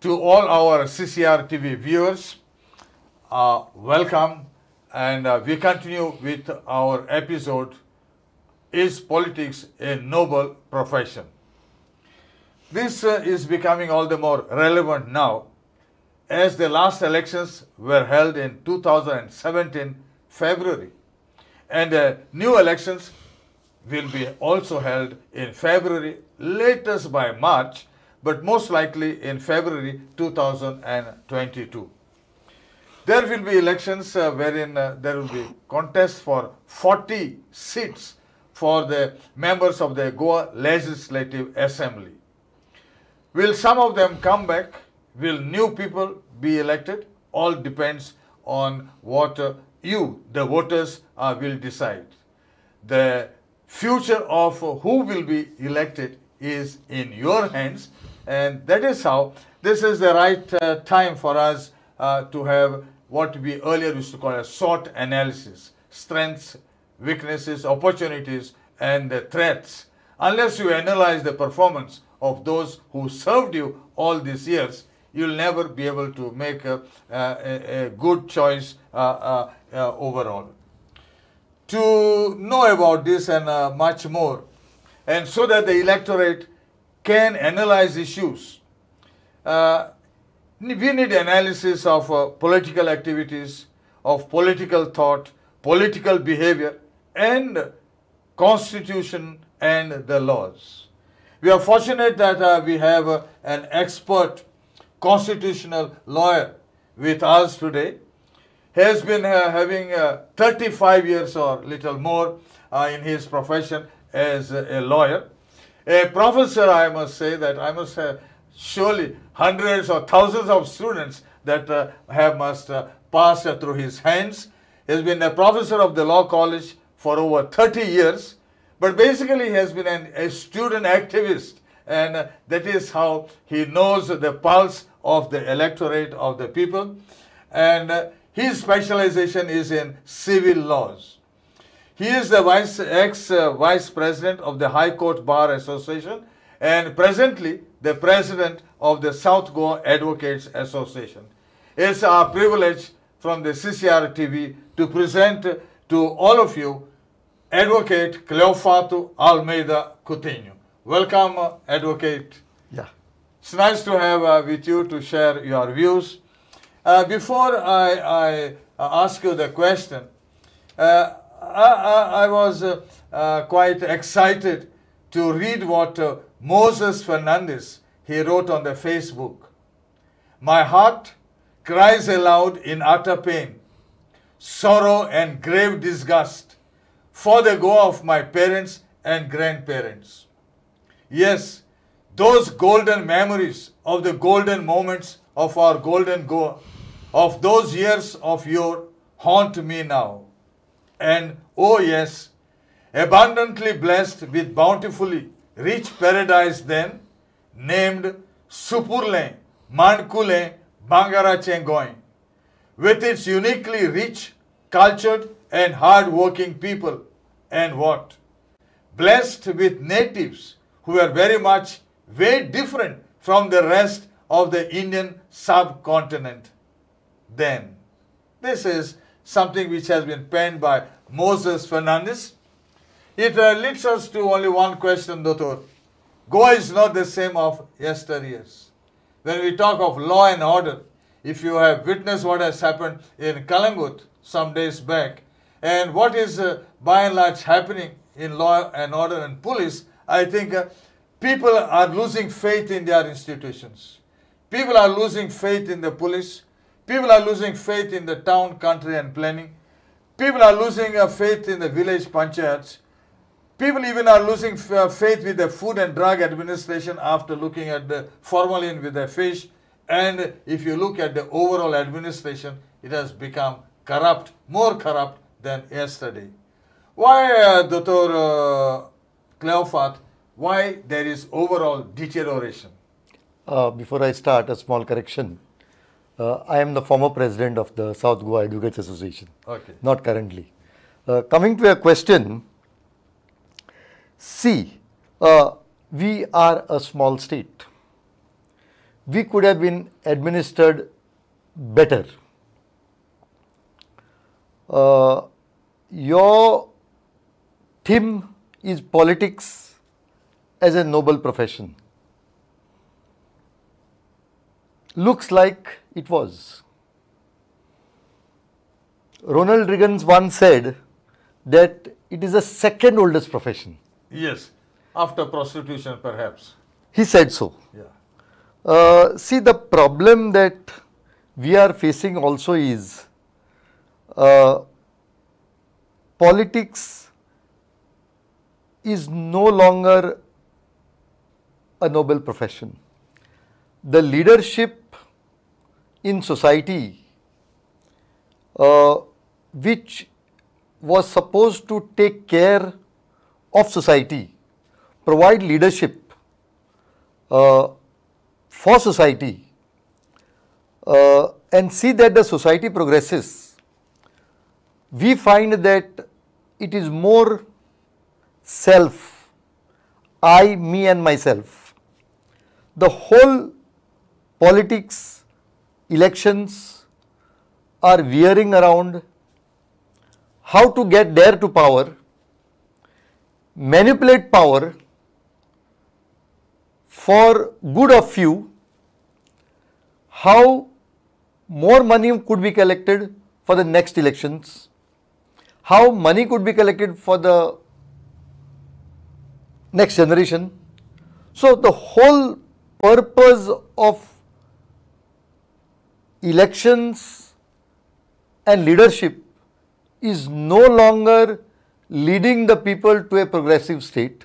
To all our CCR TV viewers, welcome, and we continue with our episode, Is Politics a Noble Profession? This is becoming all the more relevant now as the last elections were held in 2017 February, and new elections will be also held in February, latest by March, but most likely in February 2022. There will be elections wherein there will be contests for 40 seats for the members of the Goa Legislative Assembly. Will some of them come back? Will new people be elected? All depends on what you, the voters, will decide. The future of who will be elected is in your hands, and that is how this is the right time for us to have what we earlier used to call a SWOT analysis: strengths, weaknesses, opportunities, and the threats. Unless you analyze the performance of those who served you all these years, you'll never be able to make a good choice overall. To know about this and much more, and so that the electorate can analyze issues, we need analysis of political activities, of political thought, political behavior, and constitution and the laws. We are fortunate that we have an expert constitutional lawyer with us today. He has been having 35 years or little more in his profession as a lawyer. A professor, I must say that I must have surely hundreds or thousands of students that must pass through his hands. He has been a professor of the law college for over 30 years, but basically he has been a student activist, and that is how he knows the pulse of the electorate of the people, and his specialization is in civil laws. He is the ex-vice president of the High Court Bar Association and presently the president of the South Goa Advocates Association. It's our privilege from the CCR TV to present to all of you Advocate Cleofato Almeida Coutinho. Welcome, Advocate. Yeah. It's nice to have with you to share your views. Before I ask you the question, I was quite excited to read what Moses Fernandez he wrote on the Facebook. My heart cries aloud in utter pain, sorrow and grave disgust for the go of my parents and grandparents. Yes, those golden memories of the golden moments of our golden Goa, of those years of yore, haunt me now. And oh yes, abundantly blessed with bountifully rich paradise then, named Supurle, Mankule, Bangara Chengoin, with its uniquely rich, cultured and hard-working people, and what? Blessed with natives who were very different from the rest of the Indian subcontinent. Then, this is something which has been penned by Moses Fernandez. It leads us to only one question, Doctor. Goa is not the same of yesteryears. When we talk of law and order, if you have witnessed what has happened in Kalangut some days back, and what is by and large happening in law and order and police, I think people are losing faith in their institutions. People are losing faith in the police. People are losing faith in the town, country and planning. People are losing faith in the village panchayats. People even are losing faith with the Food and Drug Administration after looking at the formalin with the fish. And if you look at the overall administration, it has become corrupt, more corrupt than yesterday. Why, Dr. Cleofato, why there is overall deterioration? Before I start, a small correction. I am the former president of the South Goa Advocates Association. Okay. Not currently. Coming to your question, see, we are a small state. we could have been administered better. Your theme is politics as a noble profession. Looks like it was. Ronald Reagan once said that it is the second oldest profession. Yes, after prostitution perhaps. He said so. Yeah. See, the problem that we are facing also is politics is no longer a noble profession. The leadership in society, which was supposed to take care of society, provide leadership for society, and see that the society progresses, we find that it is more self, I, me and myself. The whole politics, elections are veering around how to get there to power, manipulate power for good of few, how more money could be collected for the next elections, how money could be collected for the next generation. So, the whole purpose of elections and leadership is no longer leading the people to a progressive state,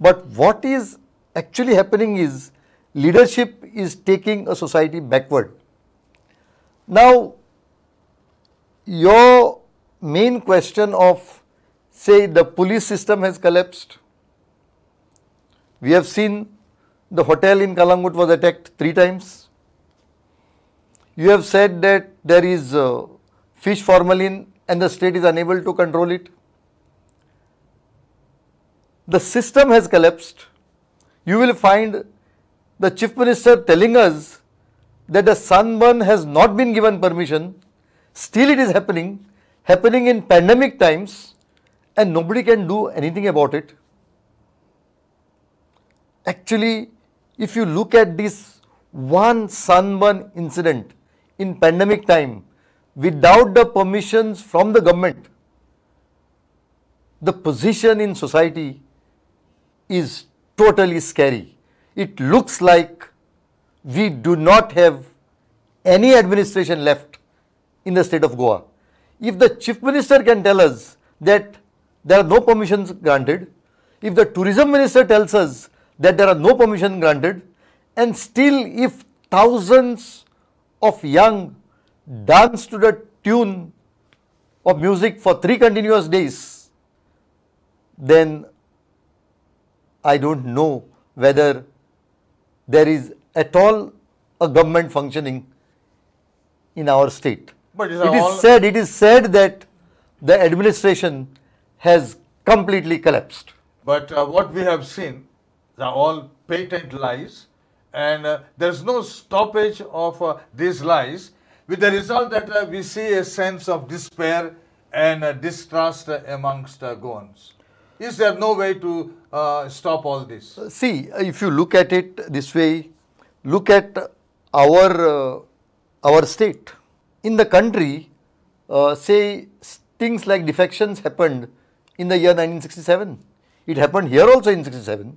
but what is actually happening is leadership is taking a society backward. Now, your main question of, say, the police system has collapsed. We have seen the hotel in Kalangut was attacked 3 times. You have said that there is fish formalin and the state is unable to control it. The system has collapsed. You will find the Chief Minister telling us that the sunburn has not been given permission. Still it is happening in pandemic times, and nobody can do anything about it. Actually, if you look at this one sunburn incident in pandemic time without the permissions from the government, the position in society is totally scary. It looks like we do not have any administration left in the state of Goa. If the Chief Minister can tell us that there are no permissions granted, if the Tourism Minister tells us that there are no permission granted, and still if thousands of young dance to the tune of music for 3 continuous days, then I don't know whether there is at all a government functioning in our state. But it is said that the administration has completely collapsed. But what we have seen are all patent lies, and there's no stoppage of these lies, with the result that we see a sense of despair and distrust amongst Goans. Is there no way to stop all this? See, if you look at it this way, look at our state. In the country, say things like defections happened in the year 1967. It happened here also in 67.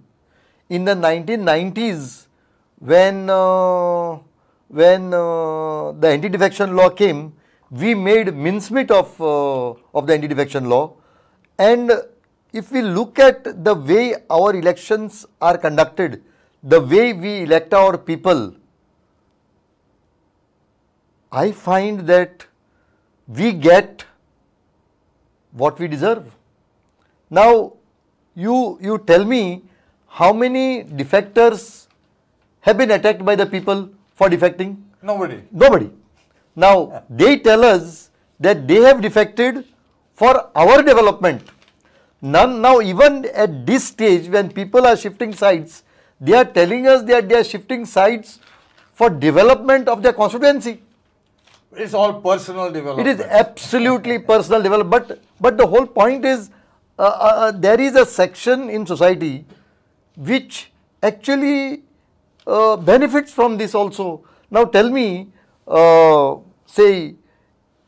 In the 1990s, when the anti-defection law came, we made mincemeat of the anti-defection law. And if we look at the way our elections are conducted, the way we elect our people, I find that we get what we deserve. Now, you tell me how many defectors have been attacked by the people for defecting? Nobody. Now, they tell us that they have defected for our development. Now, even at this stage, when people are shifting sides, they are telling us that they are shifting sides for development of their constituency. It's all personal development. It is absolutely personal development. But the whole point is there is a section in society which actually benefits from this also. Now tell me, say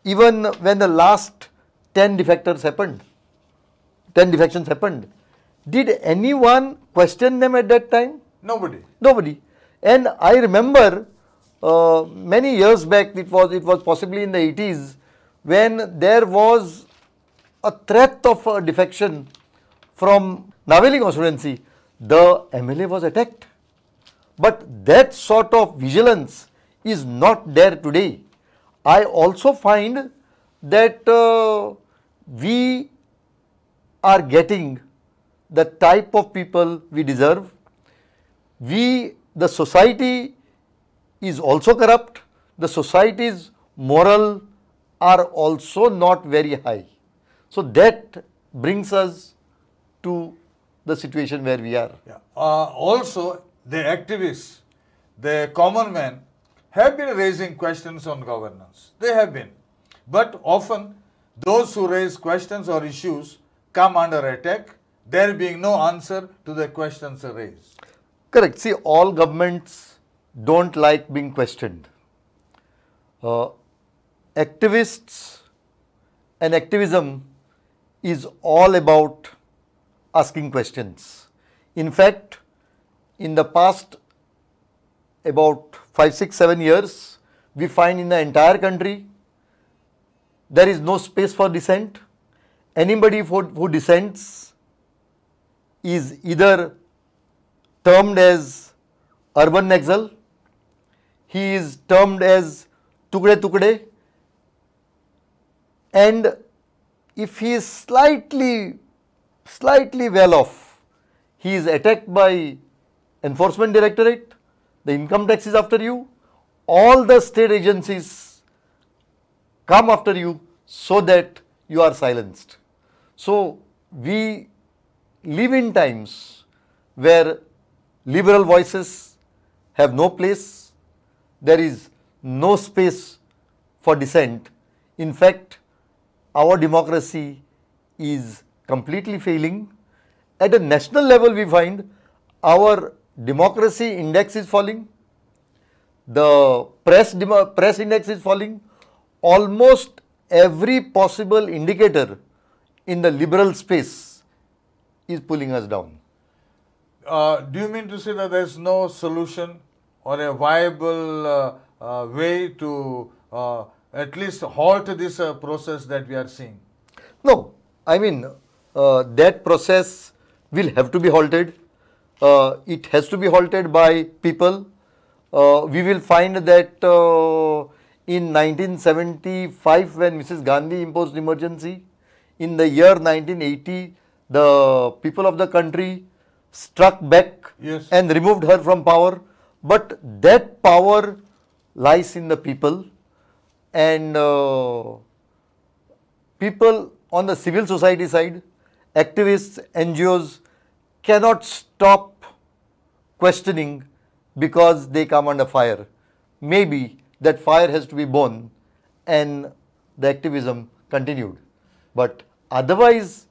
even when the last 10 defectors happened, 10 defections happened, did anyone question them at that time? Nobody. Nobody. And I remember many years back, it was possibly in the 80s, when there was a threat of a defection from Naveli constituency, the MLA was attacked. But that sort of vigilance is not there today. I also find that we are getting the type of people we deserve. The society is also corrupt. The society's moral are also not very high. So that brings us to the situation where we are. Yeah. Also, the activists, the common man, have been raising questions on governance. They have been. But often, those who raise questions or issues come under attack, there being no answer to the questions raised. Correct. See, all governments don't like being questioned. Activists and activism is all about asking questions. In fact, in the past about 5, 6, 7 years, we find in the entire country there is no space for dissent. Anybody who dissents is either termed as urban exile, he is termed as tukde tukde, and if he is slightly well off, he is attacked by enforcement directorate, the income tax is after you, all the state agencies come after you so that you are silenced. So we live in times where liberal voices have no place, there is no space for dissent. In fact, our democracy is completely failing. At a national level, we find our democracy index is falling, the press index is falling, almost every possible indicator in the liberal space is pulling us down. Do you mean to say that there is no solution or a viable way to at least halt this process that we are seeing? No, I mean that process will have to be halted. It has to be halted by people. We will find that in 1975, when Mrs. Gandhi imposed emergency, in the year 1980, the people of the country struck back Yes. and removed her from power. But that power lies in the people, and people on the civil society side, activists, NGOs cannot stop questioning because they come under fire. Maybe that fire has to be borne and the activism continued. But otherwise,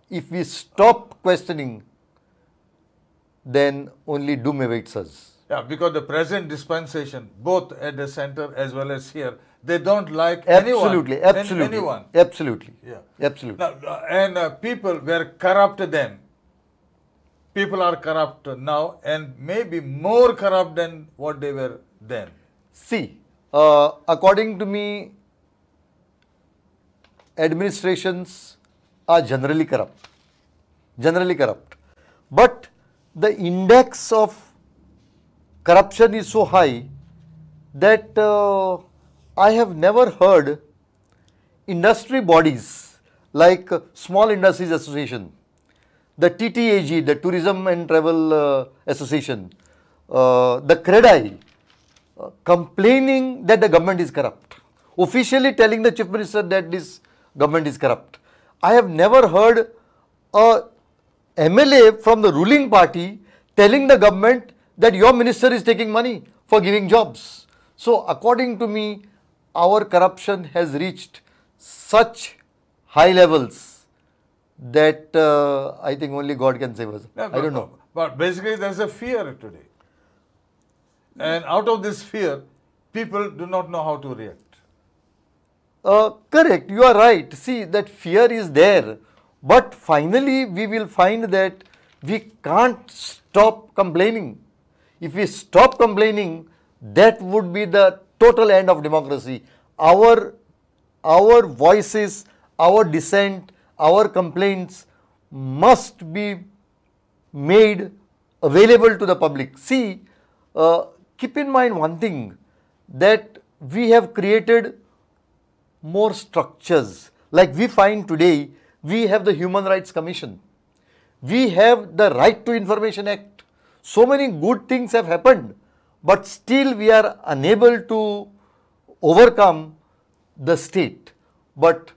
if we stop questioning, then only doom awaits us. Yeah, because the present dispensation, both at the center as well as here, they don't like Absolutely, anyone. absolutely, Anyone. absolutely, Yeah. absolutely. Now, and people were corrupt then. People are corrupt now and maybe more corrupt than what they were then. See, according to me, administrations are generally corrupt. But the index of corruption is so high that I have never heard industry bodies like Small Industries Association, the TTAG, the Tourism and Travel Association, the CREDAI, complaining that the government is corrupt, officially telling the Chief Minister that this government is corrupt. I have never heard a MLA from the ruling party telling the government that your minister is taking money. for giving jobs. So according to me, our corruption has reached such high levels that I think only God can save us. Yeah, I don't know. But basically there's a fear today. And out of this fear, people do not know how to react. Correct, you are right. See, that fear is there, but finally we will find that we can't stop complaining. If we stop complaining, that would be the total end of democracy. Our voices, our dissent, our complaints must be made available to the public. See, keep in mind one thing, that we have created more structures. Like we find today, we have the Human Rights Commission. We have the Right to Information Act. So many good things have happened, but still we are unable to overcome the state. But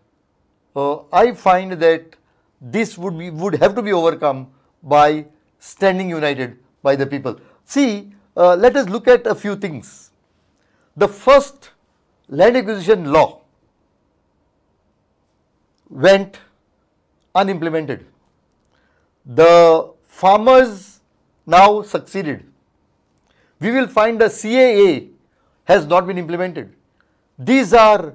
I find that this would have to be overcome by standing united by the people. See, let us look at a few things. The first land acquisition law went unimplemented. The farmers now succeeded. We will find the CAA has not been implemented. These are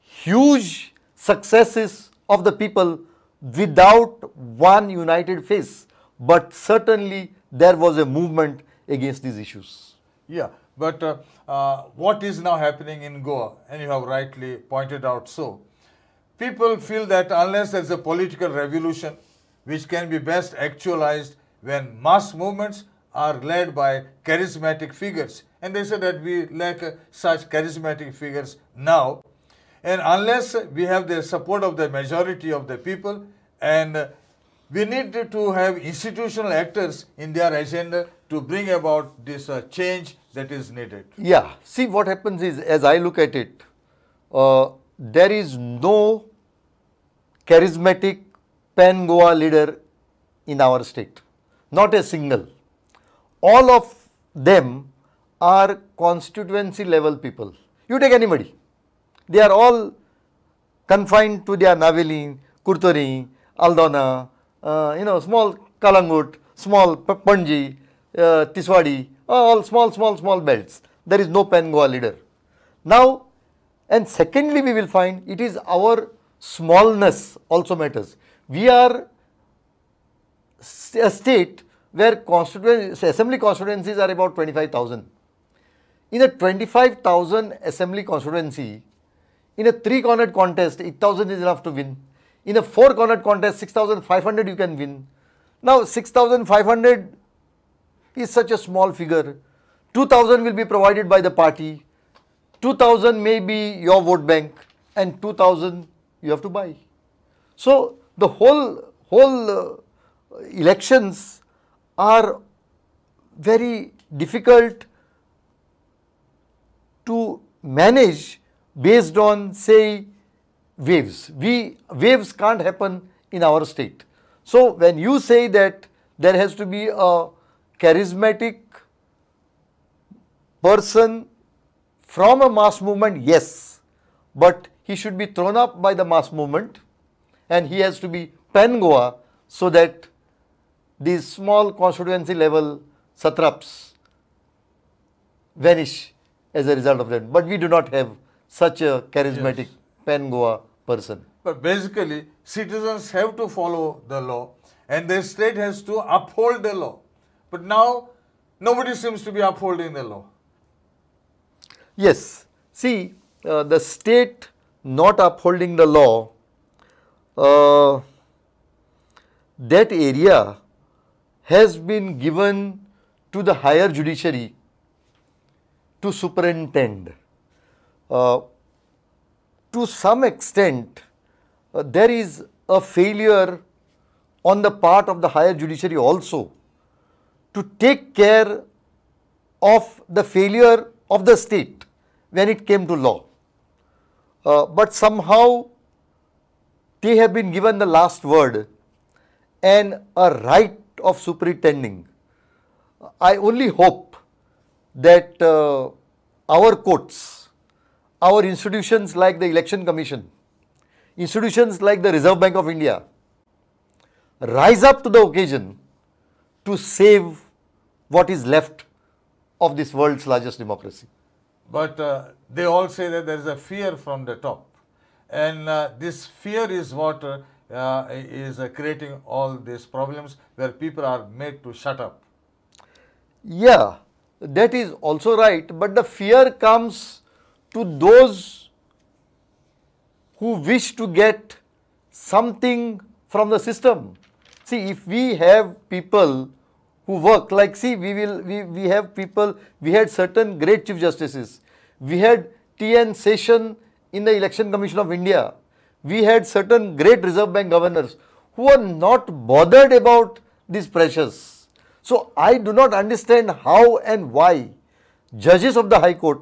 huge successes of the people without one united face, but certainly there was a movement against these issues. Yeah, but what is now happening in Goa, and you have rightly pointed out so, people feel that unless there is a political revolution which can be best actualized when mass movements are led by charismatic figures, and they say that we lack such charismatic figures now, and unless we have the support of the majority of the people, and we need to have institutional actors in their agenda to bring about this change that is needed. Yeah, see what happens is, as I look at it, there is no charismatic pan-Goa leader in our state, not a single. All of them are constituency level people. You take anybody, they are all confined to their Naveli, Kurtori, Aldona, small Kalangut, small Panji, Tiswadi, all small belts. There is no pan-Goa leader. Now, and secondly, we will find it is our smallness also matters. We are a state where assembly constituencies are about 25,000. In a 25,000 assembly constituency, in a 3-cornered contest, 8,000 is enough to win. In a 4-cornered contest, 6,500 you can win. Now 6,500 is such a small figure. 2,000 will be provided by the party. 2,000 may be your vote bank, and 2,000 you have to buy. So the whole elections are very difficult to manage based on, say, waves. Waves can't happen in our state. So when you say that there has to be a charismatic person from a mass movement, yes, but he should be thrown up by the mass movement, and he has to be pan-Goa, so that these small constituency level satraps vanish as a result of that. But we do not have such a charismatic pan-Goa person. But basically, citizens have to follow the law, and the state has to uphold the law. But now, nobody seems to be upholding the law. Yes. See, the state not upholding the law, that area has been given to the higher judiciary to superintend. To some extent, there is a failure on the part of the higher judiciary also to take care of the failure of the state when it came to law. But somehow they have been given the last word and a right of superintending. I only hope that our courts, our institutions like the Election Commission, institutions like the Reserve Bank of India rise up to the occasion to save what is left of this world's largest democracy. But they all say that there is a fear from the top. And this fear is what is creating all these problems where people are made to shut up. Yeah, that is also right, but the fear comes to those who wish to get something from the system. See, if we have people who work, like, see, we have people, we had certain great Chief Justices, we had T.N. Seshan in the Election Commission of India, we had certain great Reserve Bank governors who are not bothered about these pressures. So, I do not understand how and why judges of the High Court,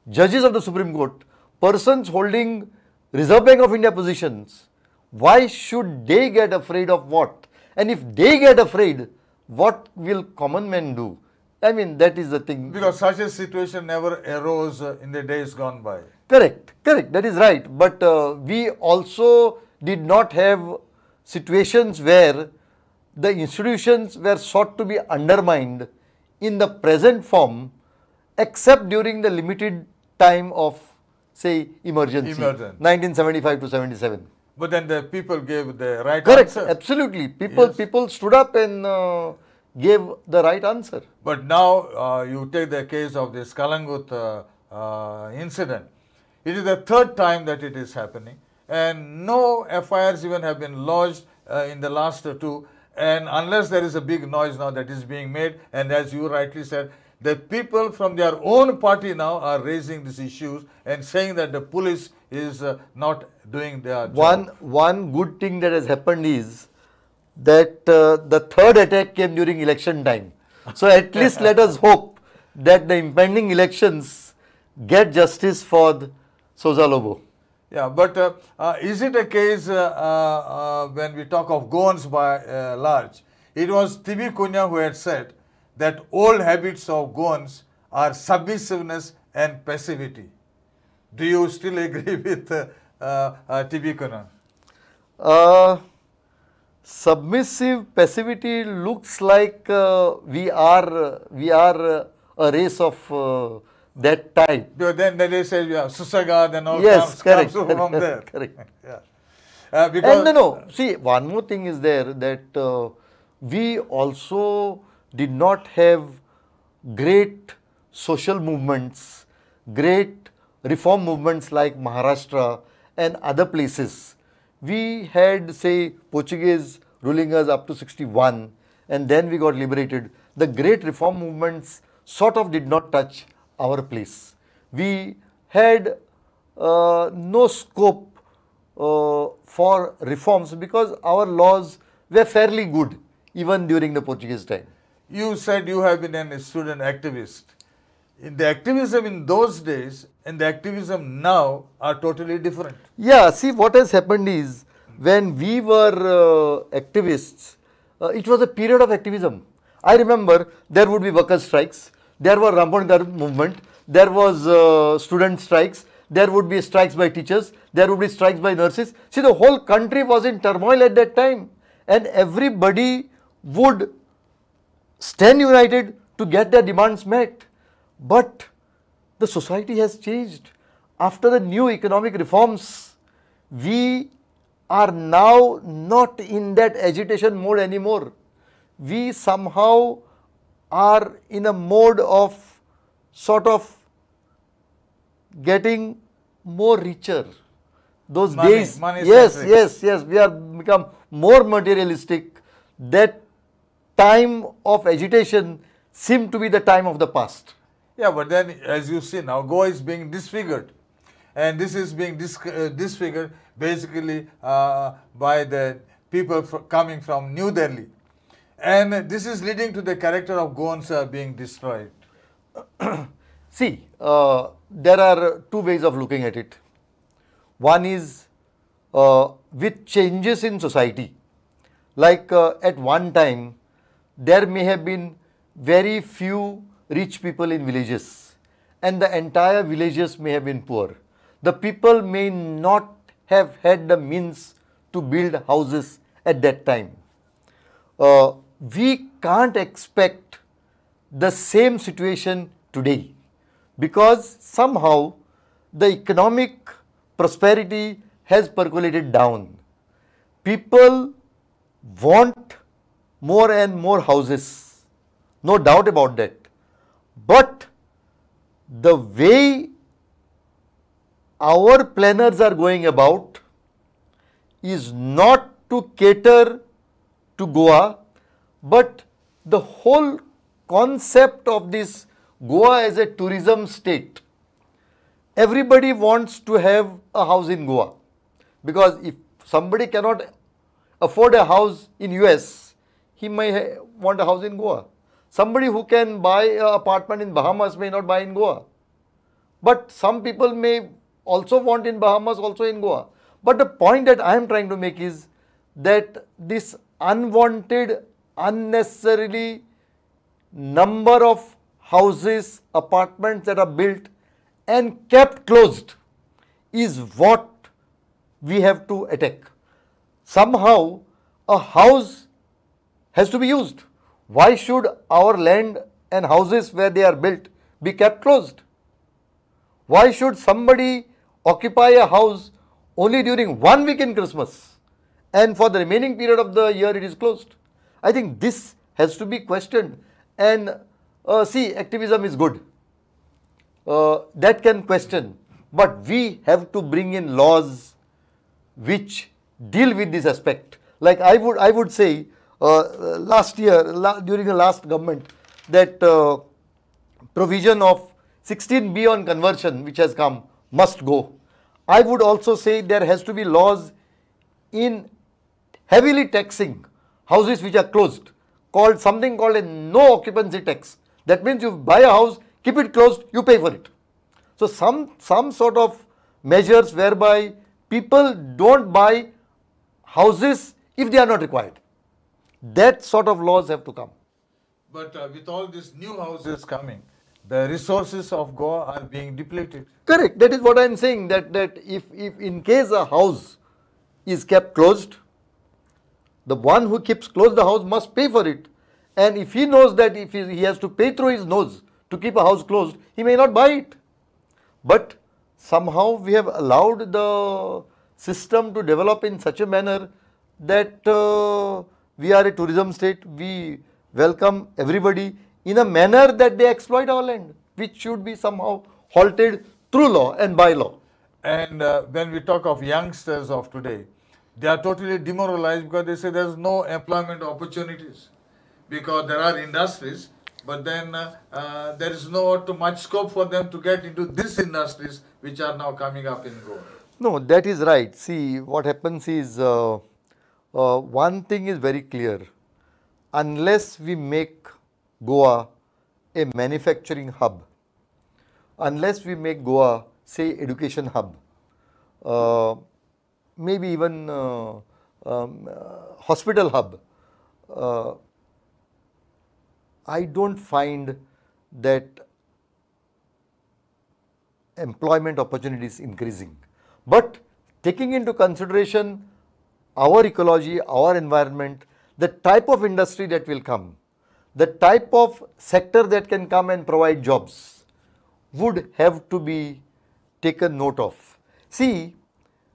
judges of the Supreme Court, persons holding Reserve Bank of India positions, why should they get afraid of what? And if they get afraid, what will common men do? I mean, that is the thing. Because such a situation never arose in the days gone by. Correct, that is right. But we also did not have situations where the institutions were sought to be undermined in the present form, except during the limited time of, say, emergency. 1975 to 77. But then the people gave the right Correct, answer. absolutely. People stood up and gave the right answer. But now you take the case of this Kalangut incident. It is the third time that it is happening, and no FIRs even have been lodged in the last two. And unless there is a big noise now that is being made, and as you rightly said, the people from their own party now are raising these issues and saying that the police is not doing their job. One good thing that has happened is that the third attack came during election time. So at least let us hope that the impending elections get justice for Sousa Lobo. Yeah, but is it a case when we talk of Goans by large? It was T.B. Kunya who had said that old habits of Goans are submissiveness and passivity. Do you still agree with T.B. Kunya? Submissive passivity looks like we are a race of that type. But then they say Susagad and all yes, comes from there. Correct. Yeah. Because and no, see, one more thing is there that we also did not have great social movements, great reform movements like Maharashtra and other places. We had, say, Portuguese ruling us up to 61, and then we got liberated. The great reform movements sort of did not touch our place. We had no scope for reforms because our laws were fairly good even during the Portuguese time. You said you have been a student activist. The activism in those days and the activism now are totally different. Yeah, see, what has happened is when we were activists, it was a period of activism. I remember there would be workers' strikes, there were Rampon movement, there was student strikes, there would be strikes by teachers, there would be strikes by nurses. See, the whole country was in turmoil at that time, and everybody would stand united to get their demands met. But the society has changed. After the new economic reforms, we are now not in that agitation mode anymore. We somehow are in a mode of sort of getting more richer. Those days, yes, we are become more materialistic. That time of agitation seemed to be the time of the past. Yeah, but then as you see now, Goa is being disfigured, and this is being disfigured basically by the people coming from New Delhi, and this is leading to the character of Goans being destroyed. See, there are two ways of looking at it. One is with changes in society, like at one time there may have been very few rich people in villages, and the entire villages may have been poor. The people may not have had the means to build houses at that time. We can't expect the same situation today, because somehow the economic prosperity has percolated down. People want more and more houses, no doubt about that. But the way our planners are going about is not to cater to Goa, but the whole concept of this Goa as a tourism state. Everybody wants to have a house in Goa, because if somebody cannot afford a house in US, he may want a house in Goa. Somebody who can buy an apartment in Bahamas may not buy in Goa. But some people may also want in Bahamas, also in Goa. But the point that I am trying to make is that this unwanted, unnecessarily number of houses, apartments that are built and kept closed is what we have to attack. Somehow a house has to be used. Why should our land and houses where they are built be kept closed? Why should somebody occupy a house only during 1 week in Christmas and for the remaining period of the year it is closed? I think this has to be questioned. And see, activism is good. That can question. But we have to bring in laws which deal with this aspect. Like I would say, last year, during the last government, that provision of 16B on conversion which has come must go. I would also say there has to be laws in heavily taxing houses which are closed, something called a no occupancy tax. That means you buy a house, keep it closed, you pay for it. So some sort of measures whereby people don't buy houses if they are not required. That sort of laws have to come. But with all these new houses coming, the resources of Goa are being depleted. Correct. That is what I am saying, that if in case a house is kept closed, the one who keeps closed the house must pay for it. And if he knows that if he has to pay through his nose to keep a house closed, he may not buy it. But somehow we have allowed the system to develop in such a manner that we are a tourism state. We welcome everybody in a manner that they exploit our land, which should be somehow halted through law and by law. And when we talk of youngsters of today, they are totally demoralized because they say there's no employment opportunities, because there are industries, but then there is not too much scope for them to get into these industries which are now coming up in Goa. No, that is right. See, what happens is, one thing is very clear. Unless we make Goa a manufacturing hub, unless we make Goa, say, education hub, maybe even hospital hub, I don't find that employment opportunities increasing. But taking into consideration our ecology, our environment, the type of industry that will come, the type of sector that can come and provide jobs would have to be taken note of. See,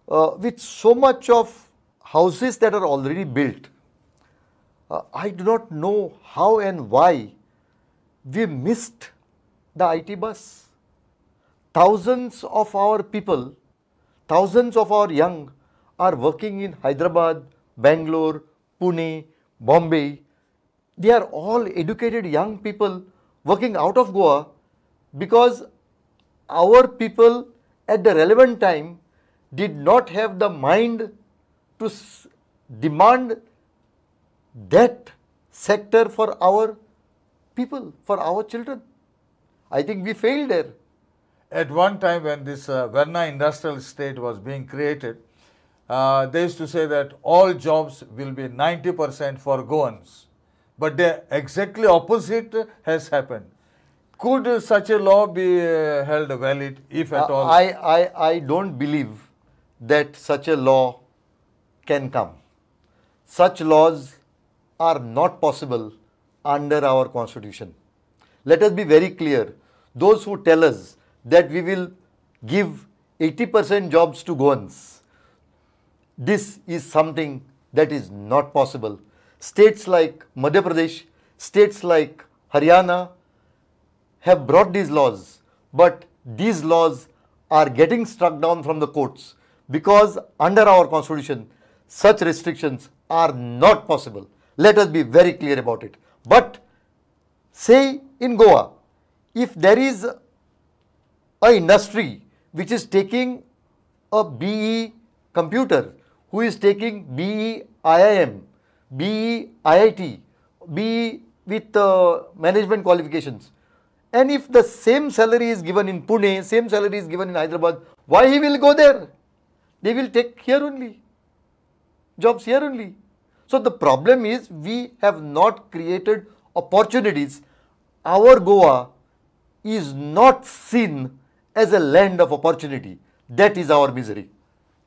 with so much of houses that are already built, I do not know how and why we missed the IT bus. Thousands of our people, thousands of our young are working in Hyderabad, Bangalore, Pune, Bombay. They are all educated young people working out of Goa because our people at the relevant time did not have the mind to demand that sector for our people, for our children. I think we failed there. At one time when this Verna industrial estate was being created, they used to say that all jobs will be 90% for Goans. But the exactly opposite has happened. Could such a law be held valid, if at all? I don't believe that such a law can come. Such laws are not possible under our constitution. Let us be very clear. Those who tell us that we will give 80% jobs to Goans, this is something that is not possible. States like Madhya Pradesh, states like Haryana have brought these laws, but these laws are getting struck down from the courts because under our constitution, such restrictions are not possible. Let us be very clear about it. But say in Goa, if there is a industry which is taking a BE computer, who is taking BE IIM, BE IIT, BE with management qualifications, and if the same salary is given in Pune, same salary is given in Hyderabad, why he will go there? They will take here only, jobs here only. So the problem is we have not created opportunities. Our Goa is not seen as a land of opportunity. That is our misery.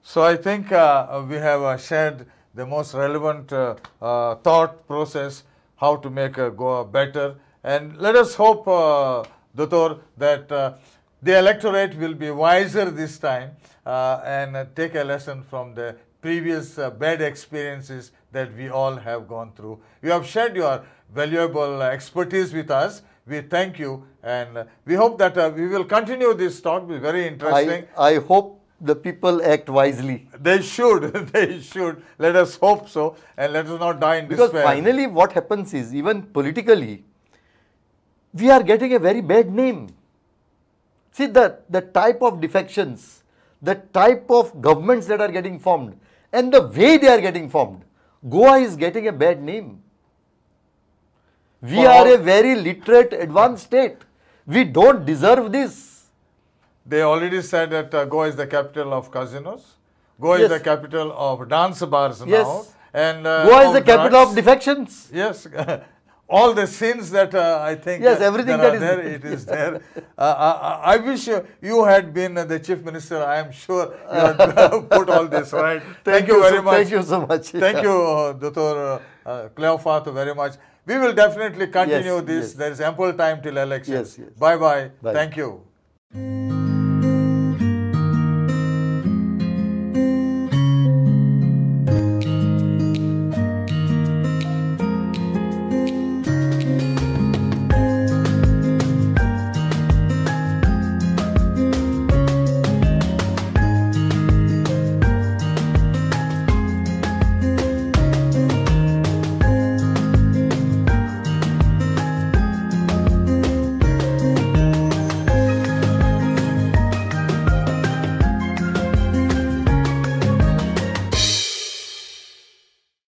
So I think we have shared the most relevant thought process, how to make Goa better. And let us hope, Dator, that the electorate will be wiser this time and take a lesson from the previous bad experiences that we all have gone through. You have shared your valuable expertise with us. We thank you, and we hope that we will continue this talk. It will be very interesting. I hope the people act wisely. They should. They should. Let us hope so, and let us not die in despair. Because finally what happens is, even politically, we are getting a very bad name. See, the type of defections, the type of governments that are getting formed, and the way they are getting formed, Goa is getting a bad name. We are a very literate, advanced state. We don't deserve this. They already said that Goa is the capital of casinos. Goa is the capital of dance bars now. And Goa is the capital of defections. Yes. All the sins that I think everything that is there, it is there. I wish you had been the chief minister. I am sure you had put all this right. Thank you very much. Thank you so much. Thank you, Dr. Cleophas, very much. We will definitely continue this. There is ample time till elections. Bye-bye. Thank you.